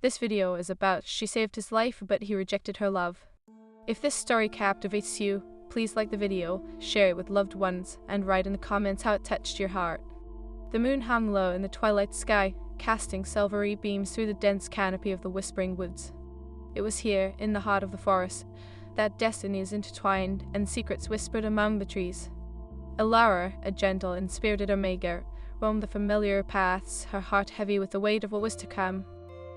This video is about she saved his life but he rejected her love. If this story captivates you, please like the video, share it with loved ones, and write in the comments how it touched your heart. The moon hung low in the twilight sky, casting silvery beams through the dense canopy of the whispering woods. It was here, in the heart of the forest, that destinies intertwined and secrets whispered among the trees. Alara, a gentle and spirited omega, roamed the familiar paths, her heart heavy with the weight of what was to come.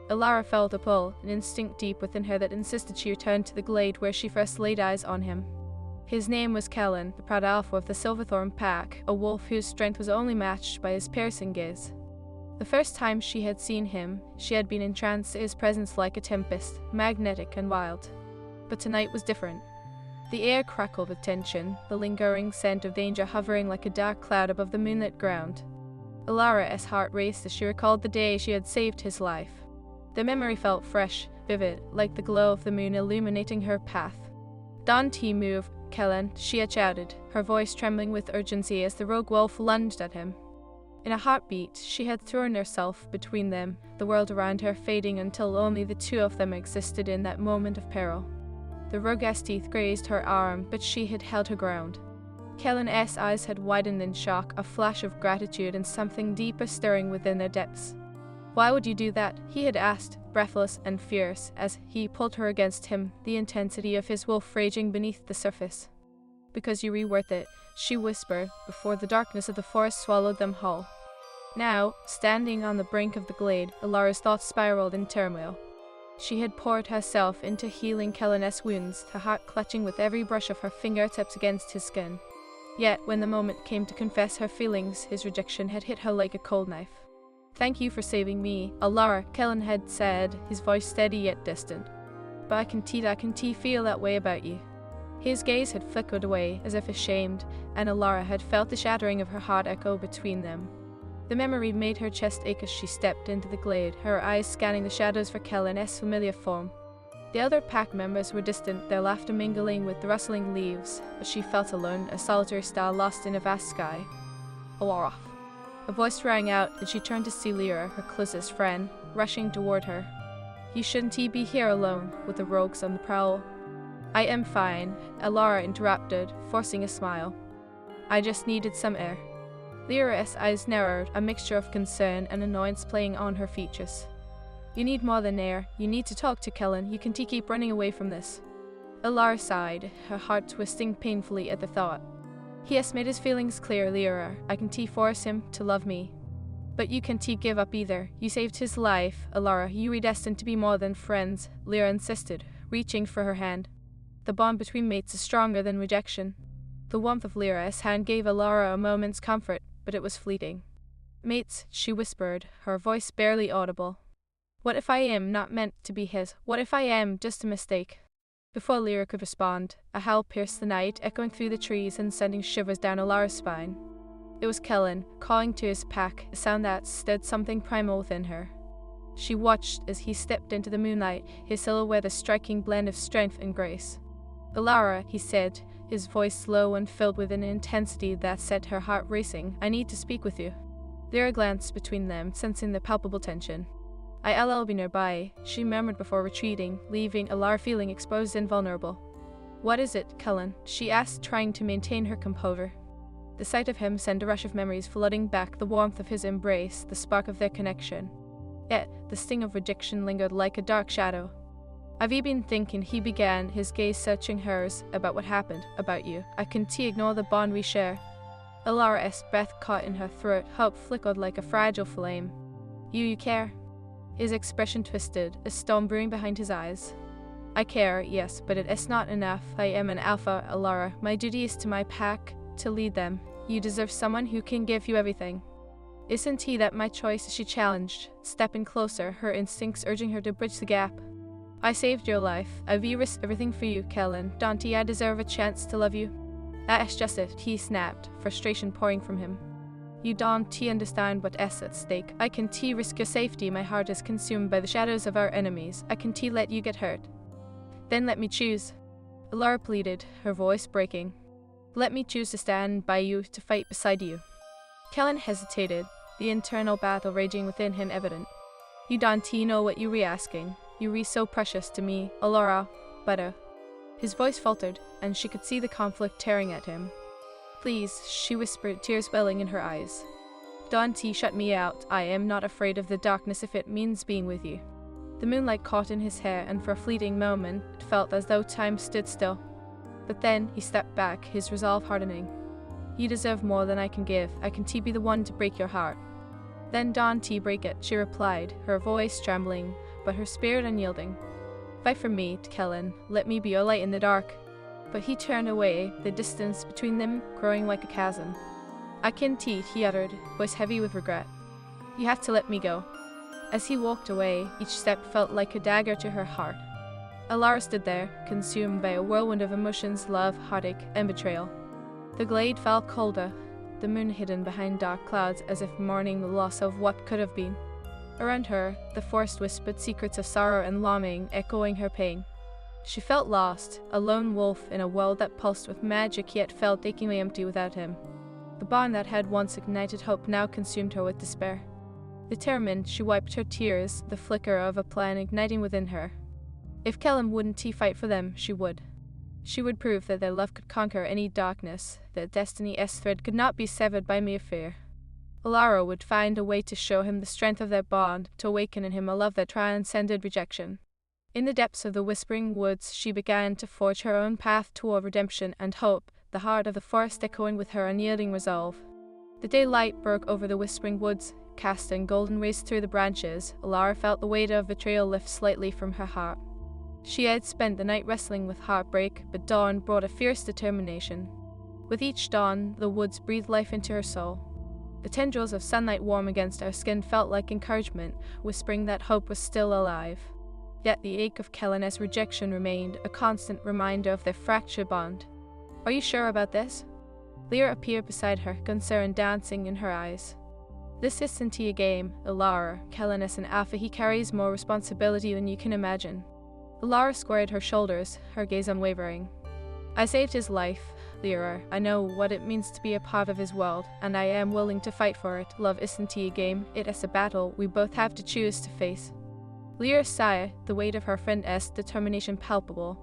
Alara felt a pull, an instinct deep within her that insisted she return to the glade where she first laid eyes on him. His name was Kellen, the proud alpha of the Silverthorn pack, a wolf whose strength was only matched by his piercing gaze. The first time she had seen him, she had been entranced at his presence like a tempest, magnetic and wild. But tonight was different. The air crackled with tension, the lingering scent of danger hovering like a dark cloud above the moonlit ground. Alara's heart raced as she recalled the day she had saved his life. The memory felt fresh, vivid, like the glow of the moon illuminating her path. "Don't move, Kellen," she had shouted, her voice trembling with urgency as the rogue wolf lunged at him. In a heartbeat, she had thrown herself between them, the world around her fading until only the two of them existed in that moment of peril. The rogue's teeth grazed her arm, but she had held her ground. Kellen's eyes had widened in shock, a flash of gratitude and something deeper stirring within their depths. "Why would you do that?" he had asked, breathless and fierce, as he pulled her against him, the intensity of his wolf raging beneath the surface. "Because you were worth it," she whispered, before the darkness of the forest swallowed them whole. Now, standing on the brink of the glade, Alara's thoughts spiraled in turmoil. She had poured herself into healing Kellen's wounds, her heart clutching with every brush of her fingertips against his skin. Yet, when the moment came to confess her feelings, his rejection had hit her like a cold knife. "Thank you for saving me, Alara," Kellen had said, his voice steady yet distant. "But I can feel that way about you." His gaze had flickered away, as if ashamed, and Alara had felt the shattering of her heart echo between them. The memory made her chest ache as she stepped into the glade, her eyes scanning the shadows for Kellen's familiar form. The other pack members were distant, their laughter mingling with the rustling leaves, but she felt alone, a solitary star lost in a vast sky. "Alara." A voice rang out, and she turned to see Lyra, her closest friend, rushing toward her. "You shouldn't be here alone, with the rogues on the prowl." "I am fine," Alara interrupted, forcing a smile. "I just needed some air." Lyra's eyes narrowed, a mixture of concern and annoyance playing on her features. "You need more than air. You need to talk to Kellen. You can't keep running away from this." Alara sighed, her heart twisting painfully at the thought. "He has made his feelings clear, Lyra. I can force him to love me. But you can't give up either. You saved his life, Alara. You were destined to be more than friends," Lyra insisted, reaching for her hand. "The bond between mates is stronger than rejection." The warmth of Lyra's hand gave Alara a moment's comfort, but it was fleeting. "Mates," she whispered, her voice barely audible. "What if I am not meant to be his? What if I am just a mistake?" Before Lyra could respond, a howl pierced the night, echoing through the trees and sending shivers down Alara's spine. It was Kellen, calling to his pack, a sound that stirred something primal within her. She watched as he stepped into the moonlight, his silhouette a striking blend of strength and grace. "Alara," he said, his voice low and filled with an intensity that set her heart racing, "I need to speak with you." Lyra glanced between them, sensing the palpable tension. "I'll be nearby," she murmured before retreating, leaving Alara feeling exposed and vulnerable. "What is it, Kellen?" she asked, trying to maintain her composure. The sight of him sent a rush of memories flooding back, the warmth of his embrace, the spark of their connection. Yet, the sting of rejection lingered like a dark shadow. "Have you been thinking," he began, his gaze searching hers, "about what happened, about you? I can't ignore the bond we share." Alara's breath caught in her throat, hope flickered like a fragile flame. You care?" His expression twisted, a storm brewing behind his eyes. "I care, yes, but it is not enough. I am an alpha, Alara. My duty is to my pack, to lead them. You deserve someone who can give you everything." "Isn't he that my choice?" she challenged, stepping closer, her instincts urging her to bridge the gap. "I saved your life. I've risked everything for you, Kellen. Don't I deserve a chance to love you?" "That's just it," he snapped, frustration pouring from him. "You don't understand what is at stake. I can't risk your safety. My heart is consumed by the shadows of our enemies. I can't let you get hurt." "Then let me choose," Alara pleaded, her voice breaking. "Let me choose to stand by you, to fight beside you." Kellen hesitated, the internal battle raging within him evident. You don't know what you re asking. You re so precious to me, Alara, but His voice faltered, and she could see the conflict tearing at him. Please, she whispered, tears welling in her eyes. Don't shut me out. I am not afraid of the darkness if it means being with you. The moonlight caught in his hair, and for a fleeting moment it felt as though time stood still. But then he stepped back, his resolve hardening. You deserve more than I can give. I can be the one to break your heart. Then don't break it, she replied, her voice trembling, but her spirit unyielding. Fight for me, Kellen. Let me be your light in the dark. But he turned away, the distance between them growing like a chasm. I can he uttered, voice heavy with regret. You have to let me go. As he walked away, each step felt like a dagger to her heart. Alara stood there, consumed by a whirlwind of emotions, love, heartache, and betrayal. The glade felt colder, the moon hidden behind dark clouds as if mourning the loss of what could have been. Around her, the forest whispered secrets of sorrow and longing, echoing her pain. She felt lost, a lone wolf in a world that pulsed with magic yet felt achingly empty without him. The bond that had once ignited hope now consumed her with despair. Determined, she wiped her tears, the flicker of a plan igniting within her. If Kellen wouldn't fight for them, she would. She would prove that their love could conquer any darkness, that destiny's thread could not be severed by mere fear. Alara would find a way to show him the strength of their bond, to awaken in him a love that transcended rejection. In the depths of the whispering woods, she began to forge her own path toward redemption and hope, the heart of the forest echoing with her unyielding resolve. The daylight broke over the whispering woods, casting golden rays through the branches. Alara felt the weight of betrayal lift slightly from her heart. She had spent the night wrestling with heartbreak, but dawn brought a fierce determination. With each dawn, the woods breathed life into her soul. The tendrils of sunlight warm against her skin felt like encouragement, whispering that hope was still alive. Yet the ache of Kellen's rejection remained, a constant reminder of their fractured bond. Are you sure about this? Lyra appeared beside her, concern dancing in her eyes. This isn't a game, Alara. Kellen is an alpha. He carries more responsibility than you can imagine. Alara squared her shoulders, her gaze unwavering. I saved his life, Lyra. I know what it means to be a part of his world, and I am willing to fight for it. Love isn't a game, it is a battle we both have to choose to face. Lyra sighed, the weight of her friend's determination palpable.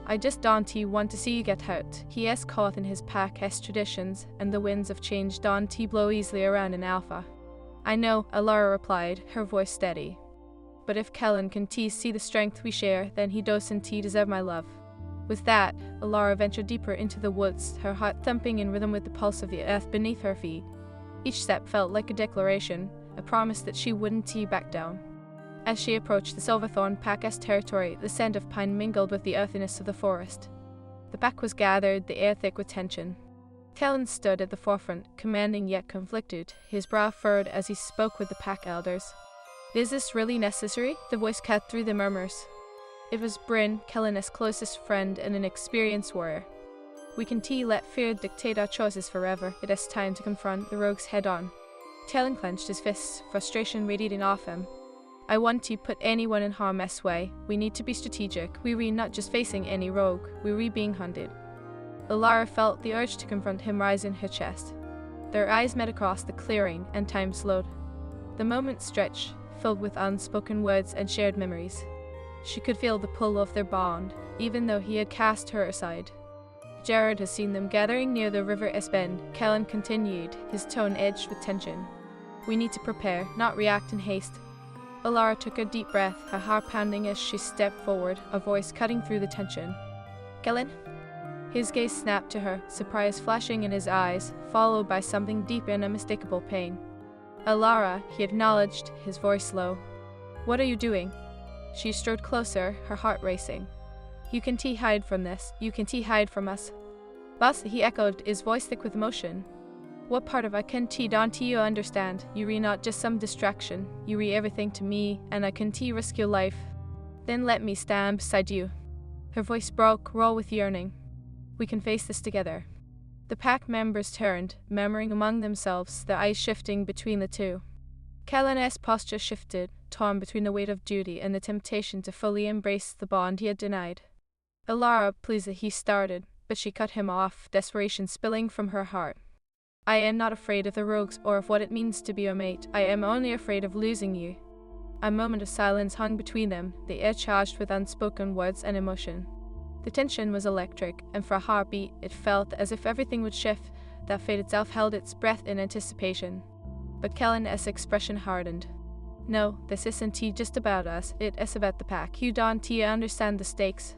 I just don't want to see you get hurt. He is caught in his pack's traditions, and the winds of change don't blow easily around in Alpha. I know, Alara replied, her voice steady. But if Kellen can see the strength we share, then he doesn't deserve my love. With that, Alara ventured deeper into the woods, her heart thumping in rhythm with the pulse of the earth beneath her feet. Each step felt like a declaration, a promise that she wouldn't back down. As she approached the Silverthorn Pack's territory, the scent of pine mingled with the earthiness of the forest. The pack was gathered, the air thick with tension. Kellen stood at the forefront, commanding yet conflicted, his brow furrowed as he spoke with the pack elders. Is this really necessary? The voice cut through the murmurs. It was Bryn, Kellen's closest friend and an experienced warrior. We can let fear dictate our choices forever. It is time to confront the rogues head-on. Kellen clenched his fists, frustration radiating off him. I want to put anyone in harm's way. We need to be strategic. We were not just facing any rogue, we were being hunted. Alara felt the urge to confront him rise in her chest. Their eyes met across the clearing, and time slowed. The moment stretched, filled with unspoken words and shared memories. She could feel the pull of their bond, even though he had cast her aside. Jared has seen them gathering near the river Bend. Kellen continued, his tone edged with tension. We need to prepare, not react in haste. Alara took a deep breath, her heart pounding as she stepped forward, a voice cutting through the tension. Kellen? His gaze snapped to her, surprise flashing in his eyes, followed by something deep and unmistakable pain. Alara, he acknowledged, his voice low. What are you doing? She strode closer, her heart racing. You can hide from this. You can hide from us. Boss, he echoed, his voice thick with emotion. What part of I can don't you understand? You re not just some distraction. You re everything to me, and I can risk your life. Then let me stand beside you. Her voice broke, raw with yearning. We can face this together. The pack members turned, murmuring among themselves, their eyes shifting between the two. Kellen's posture shifted, torn between the weight of duty and the temptation to fully embrace the bond he had denied. Alara, please, he started, but she cut him off, desperation spilling from her heart. I am not afraid of the rogues or of what it means to be your mate. I am only afraid of losing you. A moment of silence hung between them, the air charged with unspoken words and emotion. The tension was electric, and for a heartbeat it felt as if everything would shift, that fate itself held its breath in anticipation. But Kellen's expression hardened. "No, this isn't just about us, it is about the pack. You don't understand the stakes."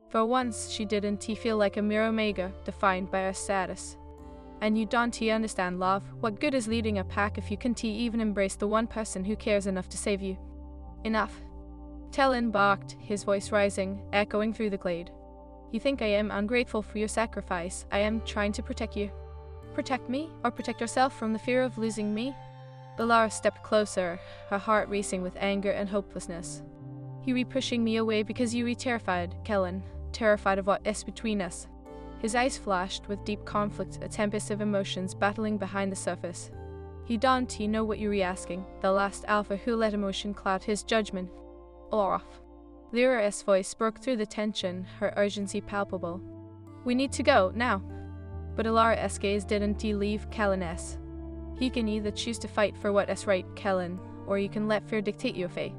For once, she didn't feel like a mere omega, defined by her status. "And you don't understand, love. What good is leading a pack if you can't even embrace the one person who cares enough to save you?" "Enough," Kellen barked, his voice rising, echoing through the glade. "You think I am ungrateful for your sacrifice? I am trying to protect you." "Protect me? Or protect yourself from the fear of losing me?" Alara stepped closer, her heart racing with anger and hopelessness. "You pushing me away because you terrified, Kellen. Terrified of what is between us." His eyes flashed with deep conflict, a tempest of emotions battling behind the surface. "You don't know what you're asking, the last alpha who let emotion cloud his judgment." "Alara." Lyra's voice broke through the tension, her urgency palpable. "We need to go, now." But Alara's gaze didn't leave Kellen's. "You can either choose to fight for what is right, Kellen, or you can let fear dictate your fate."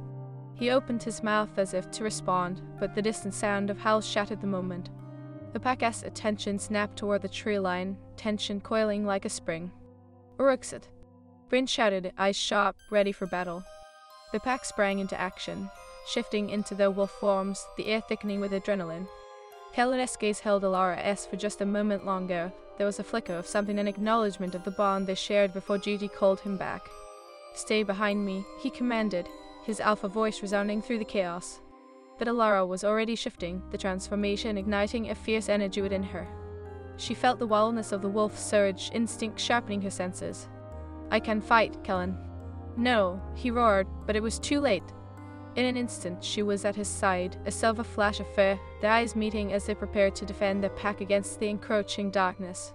He opened his mouth as if to respond, but the distant sound of howls shattered the moment. The pack's attention snapped toward the tree line, tension coiling like a spring. "Uruksit!" Bryn shouted, eyes sharp, ready for battle. The pack sprang into action, shifting into their wolf forms, the air thickening with adrenaline. Kellen's gaze held Alara's for just a moment longer. There was a flicker of something, an acknowledgement of the bond they shared before duty called him back. "Stay behind me," he commanded, his alpha voice resounding through the chaos. But Alara was already shifting, the transformation igniting a fierce energy within her. She felt the wildness of the wolf surge, instinct sharpening her senses. "I can fight, Kellen." "No," he roared, but it was too late. In an instant, she was at his side, a silver flash of fire, their eyes meeting as they prepared to defend their pack against the encroaching darkness.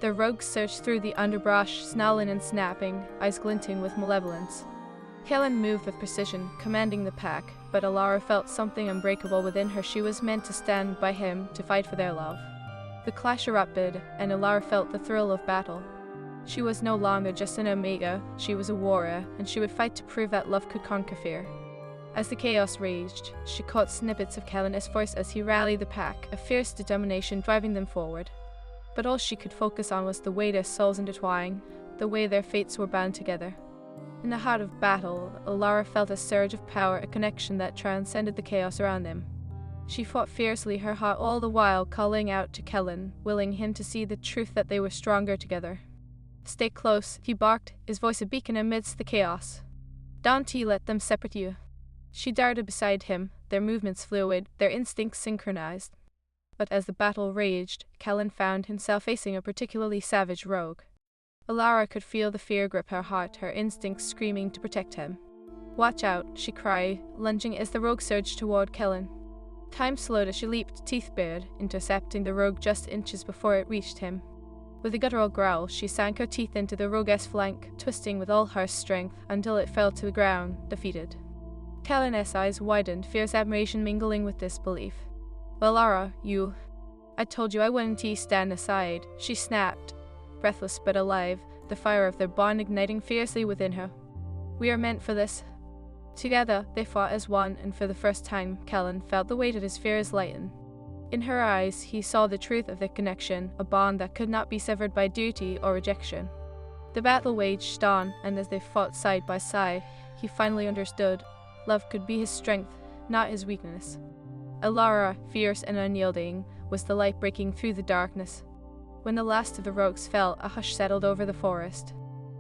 The rogues surged through the underbrush, snarling and snapping, eyes glinting with malevolence. Kellen moved with precision, commanding the pack, but Alara felt something unbreakable within her. She was meant to stand by him, to fight for their love. The clash erupted, and Alara felt the thrill of battle. She was no longer just an omega, she was a warrior, and she would fight to prove that love could conquer fear. As the chaos raged, she caught snippets of Kellen's voice as he rallied the pack, a fierce determination driving them forward. But all she could focus on was the way their souls intertwined, the way their fates were bound together. In the heart of battle, Alara felt a surge of power, a connection that transcended the chaos around them. She fought fiercely, her heart all the while calling out to Kellen, willing him to see the truth that they were stronger together. "Stay close," he barked, his voice a beacon amidst the chaos. "Don't let them separate you." She darted beside him, their movements fluid, their instincts synchronized. But as the battle raged, Kellen found himself facing a particularly savage rogue. Alara could feel the fear grip her heart, her instincts screaming to protect him. "Watch out," she cried, lunging as the rogue surged toward Kellen. Time slowed as she leaped, teeth bared, intercepting the rogue just inches before it reached him. With a guttural growl, she sank her teeth into the rogue's flank, twisting with all her strength until it fell to the ground, defeated. Kellen's eyes widened, fierce admiration mingling with disbelief. "Well, Alara, you... I told you I wouldn't stand aside," she snapped, breathless but alive, the fire of their bond igniting fiercely within her. "We are meant for this." Together, they fought as one, and for the first time, Kellen felt the weight of his fears lighten. In her eyes, he saw the truth of their connection, a bond that could not be severed by duty or rejection. The battle waged on, and as they fought side by side, he finally understood. Love could be his strength, not his weakness. Alara, fierce and unyielding, was the light breaking through the darkness. When the last of the rogues fell, a hush settled over the forest.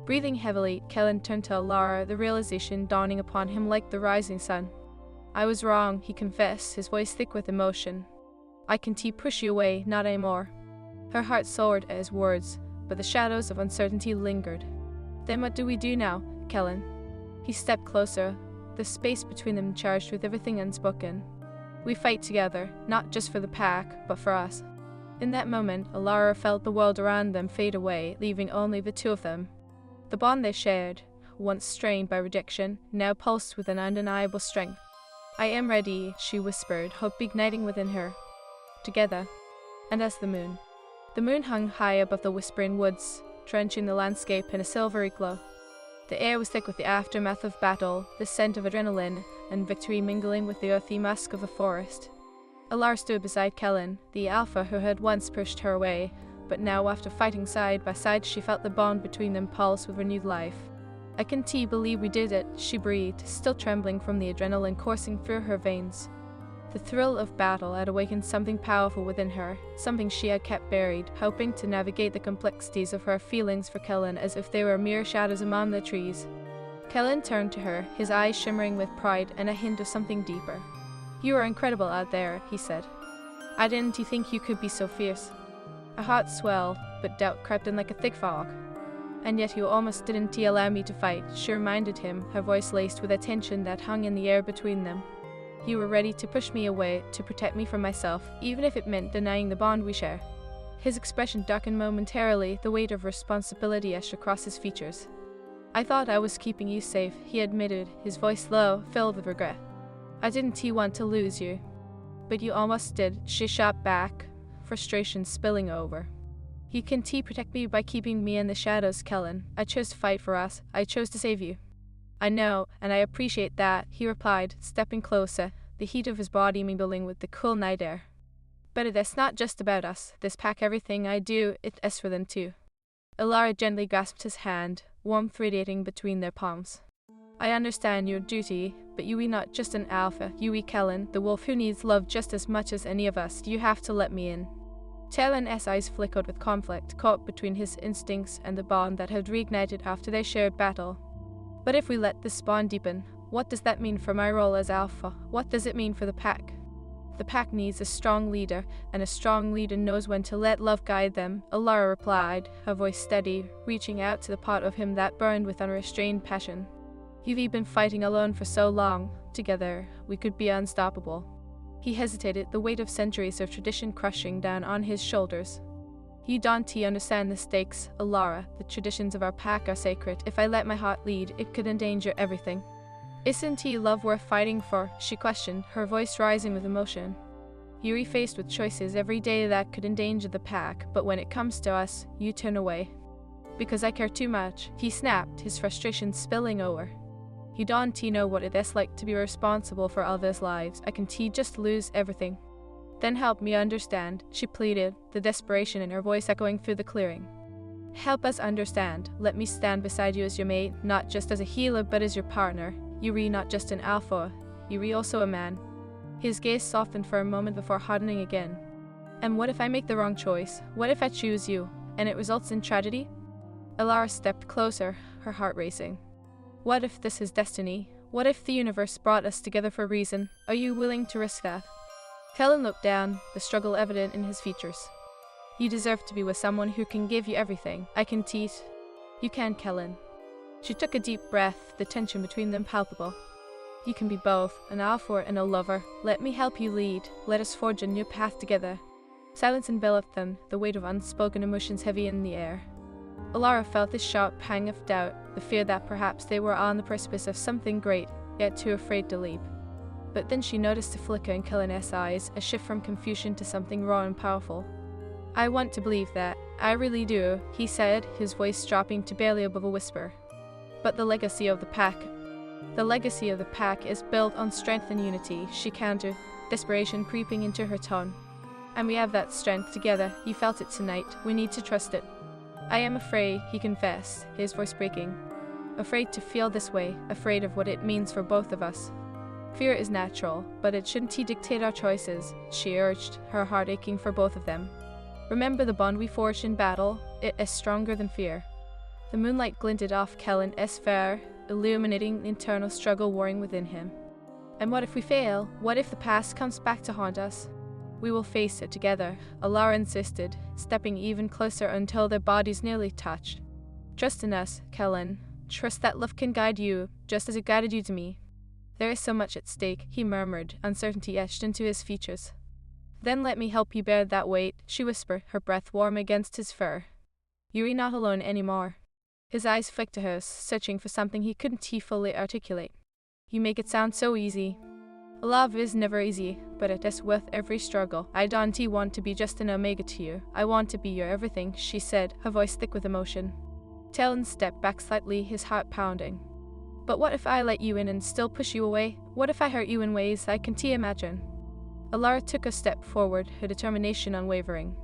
Breathing heavily, Kellen turned to Alara, the realization dawning upon him like the rising sun. "I was wrong," he confessed, his voice thick with emotion. "I can push you away, not anymore." Her heart soared at his words, but the shadows of uncertainty lingered. "Then what do we do now, Kellen?" He stepped closer, the space between them charged with everything unspoken. "We fight together, not just for the pack, but for us." In that moment, Alara felt the world around them fade away, leaving only the two of them. The bond they shared, once strained by rejection, now pulsed with an undeniable strength. "I am ready," she whispered, hope igniting within her. Together. And as the moon hung high above the whispering woods, drenching the landscape in a silvery glow. The air was thick with the aftermath of battle, the scent of adrenaline and victory mingling with the earthy musk of the forest. Alara stood beside Kellen, the alpha who had once pushed her away, but now after fighting side by side she felt the bond between them pulse with renewed life. "I can't believe we did it," she breathed, still trembling from the adrenaline coursing through her veins. The thrill of battle had awakened something powerful within her, something she had kept buried, hoping to navigate the complexities of her feelings for Kellen as if they were mere shadows among the trees. Kellen turned to her, his eyes shimmering with pride and a hint of something deeper. "You are incredible out there," he said. "I didn't think you could be so fierce." A heart swelled, but doubt crept in like a thick fog. "And yet you almost didn't allow me to fight," she reminded him, her voice laced with a tension that hung in the air between them. "You were ready to push me away, to protect me from myself, even if it meant denying the bond we share." His expression darkened momentarily, the weight of responsibility etched across his features. "I thought I was keeping you safe," he admitted, his voice low, filled with regret. "I didn't want to lose you." "But you almost did," she shot back, frustration spilling over. "You can't protect me by keeping me in the shadows, Kellen. I chose to fight for us. I chose to save you." "I know, and I appreciate that," he replied, stepping closer, the heat of his body mingling with the cool night air. "But it is not just about us. This pack, everything I do, it is for them too." Alara gently grasped his hand, warmth radiating between their palms. "I understand your duty, but you are not just an alpha. You are Kellen, the wolf who needs love just as much as any of us. You have to let me in." Kellen's eyes flickered with conflict, caught between his instincts and the bond that had reignited after their shared battle. "But if we let this bond deepen, what does that mean for my role as alpha? What does it mean for the pack?" "The pack needs a strong leader, and a strong leader knows when to let love guide them," Alara replied, her voice steady, reaching out to the part of him that burned with unrestrained passion. "You've been fighting alone for so long. Together, we could be unstoppable." He hesitated, the weight of centuries of tradition crushing down on his shoulders. "You don't understand the stakes, Alara. The traditions of our pack are sacred. If I let my heart lead, it could endanger everything." "Isn't love worth fighting for?" she questioned, her voice rising with emotion. "You're faced with choices every day that could endanger the pack, but when it comes to us, you turn away." "Because I care too much," he snapped, his frustration spilling over. "You don't know what it is like to be responsible for others' lives. I can just lose everything." "Then help me understand," she pleaded, the desperation in her voice echoing through the clearing. "Help us understand. Let me stand beside you as your mate, not just as a healer but as your partner. You're not just an alpha, you're also a man." His gaze softened for a moment before hardening again. "And what if I make the wrong choice? What if I choose you, and it results in tragedy?" Alara stepped closer, her heart racing. "What if this is destiny? What if the universe brought us together for a reason? Are you willing to risk that?" Kellen looked down, the struggle evident in his features. "You deserve to be with someone who can give you everything. I can teach." "You can, Kellen." She took a deep breath, the tension between them palpable. "You can be both, an alpha and a lover. Let me help you lead. Let us forge a new path together." Silence enveloped them, the weight of unspoken emotions heavy in the air. Alara felt this sharp pang of doubt, the fear that perhaps they were on the precipice of something great, yet too afraid to leap. But then she noticed a flicker in Kellen's eyes, a shift from confusion to something raw and powerful. "I want to believe that. I really do," he said, his voice dropping to barely above a whisper. "But the legacy of the pack. The legacy of the pack is built on strength and unity," she countered, desperation creeping into her tone. "And we have that strength together. You felt it tonight. We need to trust it." "I am afraid," he confessed, his voice breaking. "Afraid to feel this way, afraid of what it means for both of us." "Fear is natural, but it shouldn't dictate our choices," she urged, her heart aching for both of them. "Remember the bond we forged in battle? It is stronger than fear." The moonlight glinted off Kellen's fur, illuminating the internal struggle warring within him. "And what if we fail? What if the past comes back to haunt us?" "We will face it together," Alara insisted, stepping even closer until their bodies nearly touched. "Trust in us, Kellen. Trust that love can guide you, just as it guided you to me." "There is so much at stake," he murmured, uncertainty etched into his features. "Then let me help you bear that weight," she whispered, her breath warm against his fur. "You're not alone anymore." His eyes flicked to hers, searching for something he couldn't fully articulate. "You make it sound so easy." "Love is never easy, but it is worth every struggle. I don't want to be just an omega to you. I want to be your everything," she said, her voice thick with emotion. Talon stepped back slightly, his heart pounding. But what if I let you in and still push you away? What if I hurt you in ways I can't imagine? Alara took a step forward, her determination unwavering.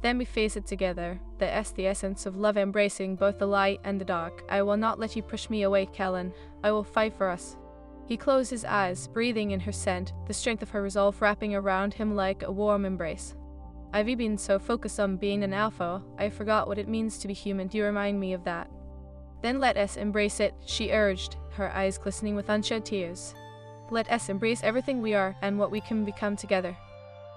Then we face it together, the essence of love embracing both the light and the dark. I will not let you push me away, Kellen. I will fight for us. He closed his eyes, breathing in her scent, the strength of her resolve wrapping around him like a warm embrace. I've been so focused on being an alpha, I forgot what it means to be human. Do you remind me of that? Then let us embrace it, she urged, her eyes glistening with unshed tears. Let us embrace everything we are and what we can become together.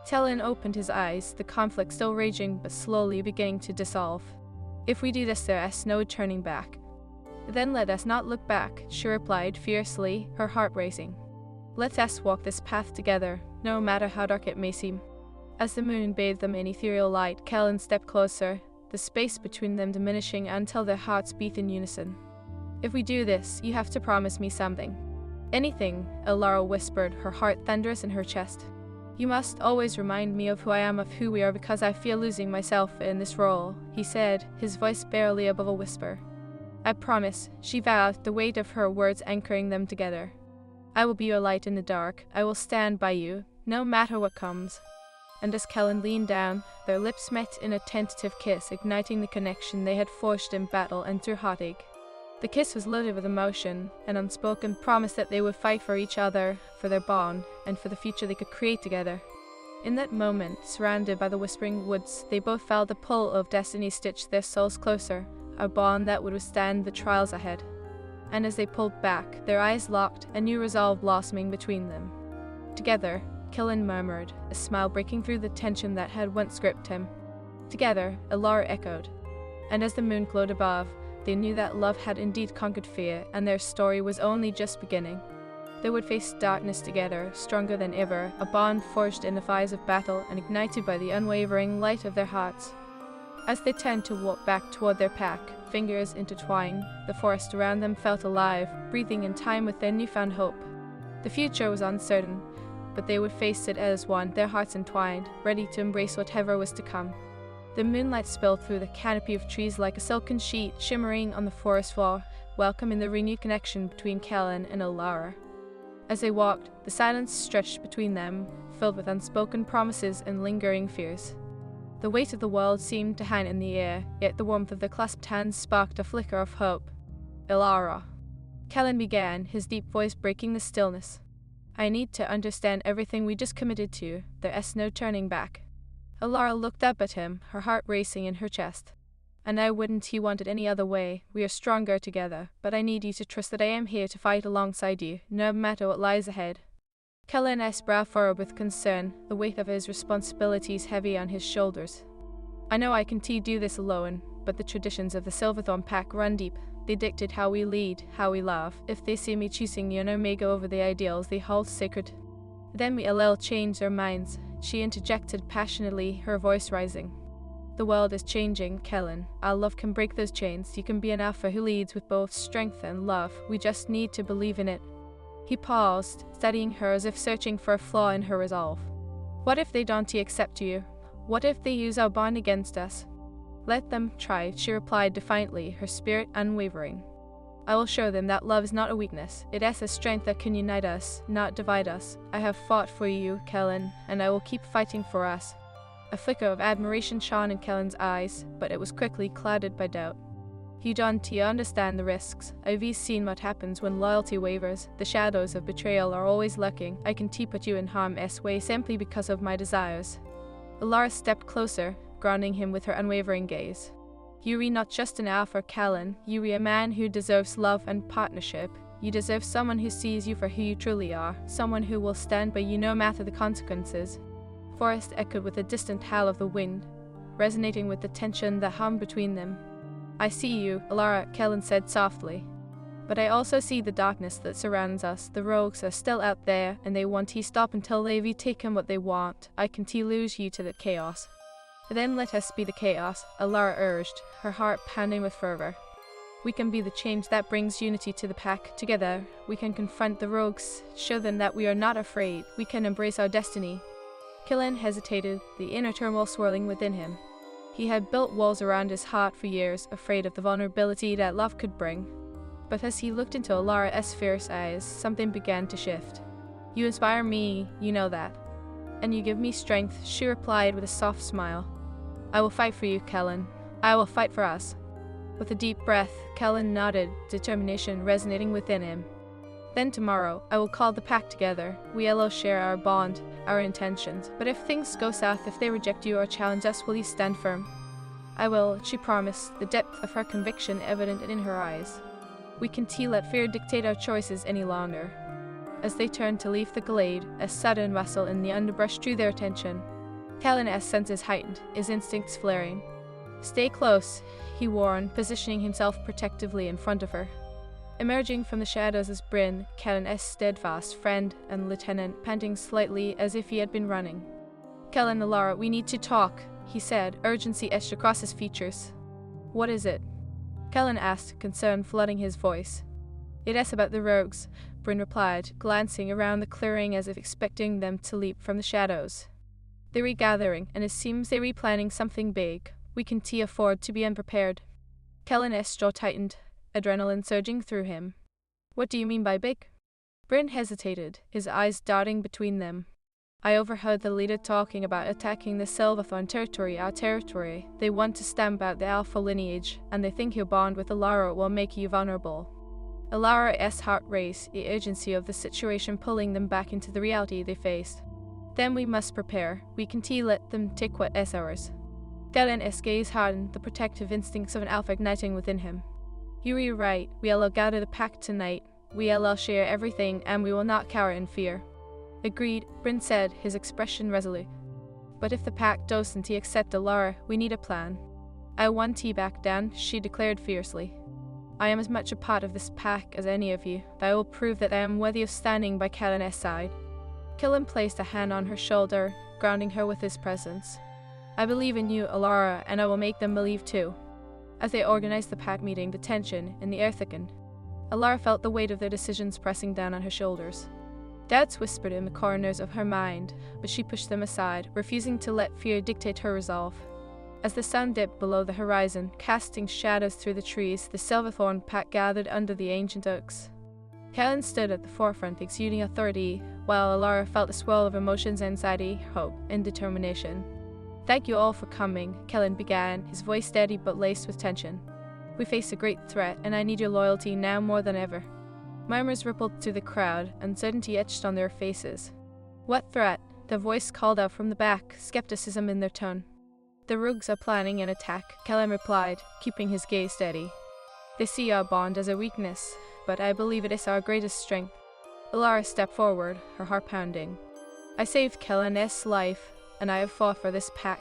Talon opened his eyes, the conflict still raging but slowly beginning to dissolve. If we do this, there is no turning back. Then let us not look back, she replied fiercely, her heart racing. Let us walk this path together, no matter how dark it may seem. As the moon bathed them in ethereal light, Kellen stepped closer, the space between them diminishing until their hearts beat in unison. If we do this, you have to promise me something. Anything, Alara whispered, her heart thunderous in her chest. You must always remind me of who I am, of who we are, because I feel losing myself in this role, he said, his voice barely above a whisper. I promise, she vowed, the weight of her words anchoring them together. I will be your light in the dark. I will stand by you, no matter what comes. And as Kellen leaned down, their lips met in a tentative kiss, igniting the connection they had forged in battle and through heartache. The kiss was loaded with emotion, an unspoken promise that they would fight for each other, for their bond, and for the future they could create together. In that moment, surrounded by the whispering woods, they both felt the pull of destiny stitch their souls closer, a bond that would withstand the trials ahead. And as they pulled back, their eyes locked, a new resolve blossoming between them. Together, Kellen murmured, a smile breaking through the tension that had once gripped him. Together, Alara echoed. And as the moon glowed above, they knew that love had indeed conquered fear, and their story was only just beginning. They would face darkness together, stronger than ever, a bond forged in the fires of battle and ignited by the unwavering light of their hearts. As they turned to walk back toward their pack, fingers intertwined, the forest around them felt alive, breathing in time with their newfound hope. The future was uncertain, but they would face it as one, their hearts entwined, ready to embrace whatever was to come. The moonlight spilled through the canopy of trees like a silken sheet, shimmering on the forest floor, welcoming the renewed connection between Kellen and Alara. As they walked, the silence stretched between them, filled with unspoken promises and lingering fears. The weight of the world seemed to hang in the air, yet the warmth of their clasped hands sparked a flicker of hope. Alara. Kellen began, his deep voice breaking the stillness. I need to understand everything we just committed to. There is no turning back. Alara looked up at him, her heart racing in her chest. And I wouldn't want it any other way. We are stronger together, but I need you to trust that I am here to fight alongside you, no matter what lies ahead. Kellen's brow furrowed with concern, the weight of his responsibilities heavy on his shoulders. I know I can't do this alone, but the traditions of the Silverthorn Pack run deep. They dictate how we lead, how we love. If they see me choosing an Omega over the ideals they hold sacred, then we will change our minds, she interjected passionately, her voice rising. The world is changing, Kellen. Our love can break those chains. You can be an alpha who leads with both strength and love. We just need to believe in it. He paused, studying her as if searching for a flaw in her resolve. What if they don't accept you? What if they use our bond against us? Let them try, she replied defiantly, her spirit unwavering. I will show them that love is not a weakness. It is a strength that can unite us, not divide us. I have fought for you, Kellen, and I will keep fighting for us. A flicker of admiration shone in Kellen's eyes, but it was quickly clouded by doubt. You don't understand the risks. I've seen what happens when loyalty wavers. The shadows of betrayal are always lurking. I can put you in harm's way simply because of my desires. Alara stepped closer, grounding him with her unwavering gaze. You are not just an alpha, Kellen. You are a man who deserves love and partnership. You deserve someone who sees you for who you truly are, someone who will stand by you no matter the consequences. Forest echoed with a distant howl of the wind, resonating with the tension that hummed between them. I see you, Alara, Kellen said softly. But I also see the darkness that surrounds us. The rogues are still out there, and they won't stop until they've taken what they want. I can lose you to the chaos. Then let us be the chaos, Alara urged, her heart pounding with fervor. We can be the change that brings unity to the pack. Together, we can confront the rogues, show them that we are not afraid. We can embrace our destiny. Kellen hesitated, the inner turmoil swirling within him. He had built walls around his heart for years, afraid of the vulnerability that love could bring. But as he looked into Alara's fierce eyes, something began to shift. "You inspire me, you know that. And you give me strength," she replied with a soft smile. "I will fight for you, Kellen. I will fight for us." With a deep breath, Kellen nodded, determination resonating within him. "Then tomorrow, I will call the pack together. We'll share our bond, our intentions. But if things go south, if they reject you or challenge us, will you stand firm?" "I will," she promised, the depth of her conviction evident in her eyes. "We can't let fear dictate our choices any longer." As they turned to leave the glade, a sudden rustle in the underbrush drew their attention. Kellen's senses heightened, his instincts flaring. "Stay close," he warned, positioning himself protectively in front of her. Emerging from the shadows as Bryn, Kellen's steadfast friend and lieutenant, panting slightly as if he had been running. "Kellen, Alara, we need to talk," he said, urgency etched across his features. "What is it?" Kellen asked, concern flooding his voice. "It is about the rogues," Bryn replied, glancing around the clearing as if expecting them to leap from the shadows. "They're regathering, and it seems they're replanning something big. We can't afford to be unprepared." Kellen's jaw tightened, adrenaline surging through him. "What do you mean by big?" Bryn hesitated, his eyes darting between them. "I overheard the leader talking about attacking the Silverthorn territory, our territory. They want to stamp out the Alpha lineage, and they think your bond with Alara will make you vulnerable." Alara's heart raced, the urgency of the situation pulling them back into the reality they faced. "Then we must prepare. We can't let them take what is ours." Kellen's gaze hardened, the protective instincts of an alpha igniting within him. "You're right. We'll gather the pack tonight. We'll share everything, and we will not cower in fear." "Agreed," Bryn said, his expression resolute. "But if the pack doesn't accept Alara, we need a plan." "I want you back down," she declared fiercely. "I am as much a part of this pack as any of you. I will prove that I am worthy of standing by Kellen's side." Kellen placed a hand on her shoulder, grounding her with his presence. "I believe in you, Alara, and I will make them believe too." As they organized the pack meeting, the tension in the air thickened. Alara felt the weight of their decisions pressing down on her shoulders. Doubts whispered in the corners of her mind, but she pushed them aside, refusing to let fear dictate her resolve. As the sun dipped below the horizon, casting shadows through the trees, the Silverthorn pack gathered under the ancient oaks. Kellen stood at the forefront, exuding authority, while Alara felt a swirl of emotions, anxiety, hope, and determination. "Thank you all for coming," Kellen began, his voice steady but laced with tension. "We face a great threat, and I need your loyalty now more than ever." Murmurs rippled through the crowd, uncertainty etched on their faces. "What threat?" The voice called out from the back, skepticism in their tone. "The rogues are planning an attack," Kellen replied, keeping his gaze steady. "They see our bond as a weakness, but I believe it is our greatest strength." Alara stepped forward, her heart pounding. "I saved Kellen's life, and I have fought for this pack,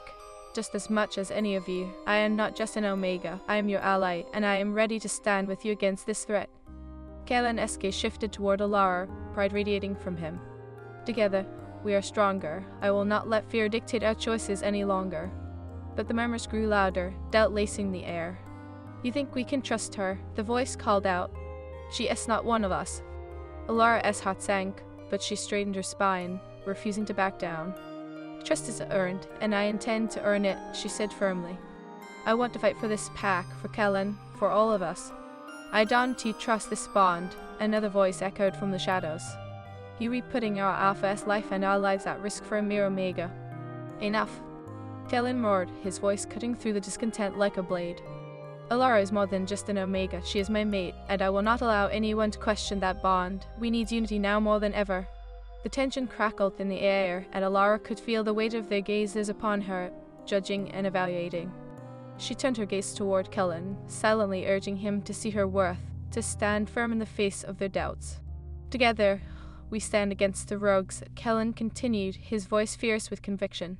just as much as any of you. I am not just an Omega, I am your ally, and I am ready to stand with you against this threat." Kellen's gaze shifted toward Alara, pride radiating from him. "Together, we are stronger. I will not let fear dictate our choices any longer." But the murmurs grew louder, doubt lacing the air. "You think we can trust her?" The voice called out. "She is not one of us." Alara's heart sank, but she straightened her spine, refusing to back down. "Trust is earned, and I intend to earn it," she said firmly. "I want to fight for this pack, for Kellen, for all of us. I don't trust this bond," another voice echoed from the shadows. "You are putting our Alpha's life and our lives at risk for a mere Omega." "Enough." Kellen roared, his voice cutting through the discontent like a blade. "Alara is more than just an Omega, she is my mate, and I will not allow anyone to question that bond. We need unity now more than ever." The tension crackled in the air, and Alara could feel the weight of their gazes upon her, judging and evaluating. She turned her gaze toward Kellen, silently urging him to see her worth, to stand firm in the face of their doubts. "Together, we stand against the rogues," Kellen continued, his voice fierce with conviction.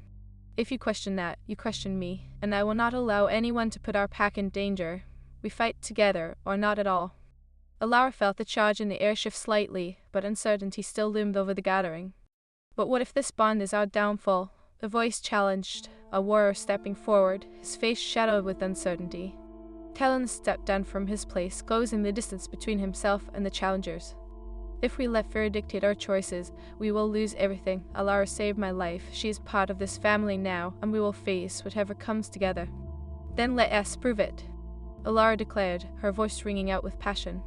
"If you question that, you question me, and I will not allow anyone to put our pack in danger. We fight together, or not at all." Alara felt the charge in the air shift slightly, but uncertainty still loomed over the gathering. "But what if this bond is our downfall?" The voice challenged, a warrior stepping forward, his face shadowed with uncertainty. Kellen stepped down from his place, closing the distance between himself and the challengers. "If we let fear dictate our choices, we will lose everything. Alara saved my life. She is part of this family now, and we will face whatever comes together." Then let us prove it, Alara declared, her voice ringing out with passion.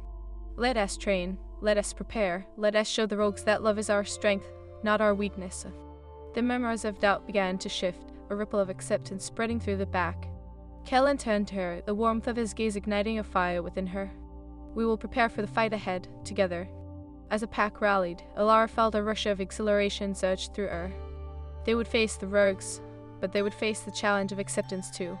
Let us train, let us prepare, let us show the rogues that love is our strength, not our weakness. The memories of doubt began to shift, a ripple of acceptance spreading through the pack. Kellen turned to her, the warmth of his gaze igniting a fire within her. We will prepare for the fight ahead, together. As a pack rallied, Alara felt a rush of exhilaration surge through her. They would face the rogues, but they would face the challenge of acceptance too.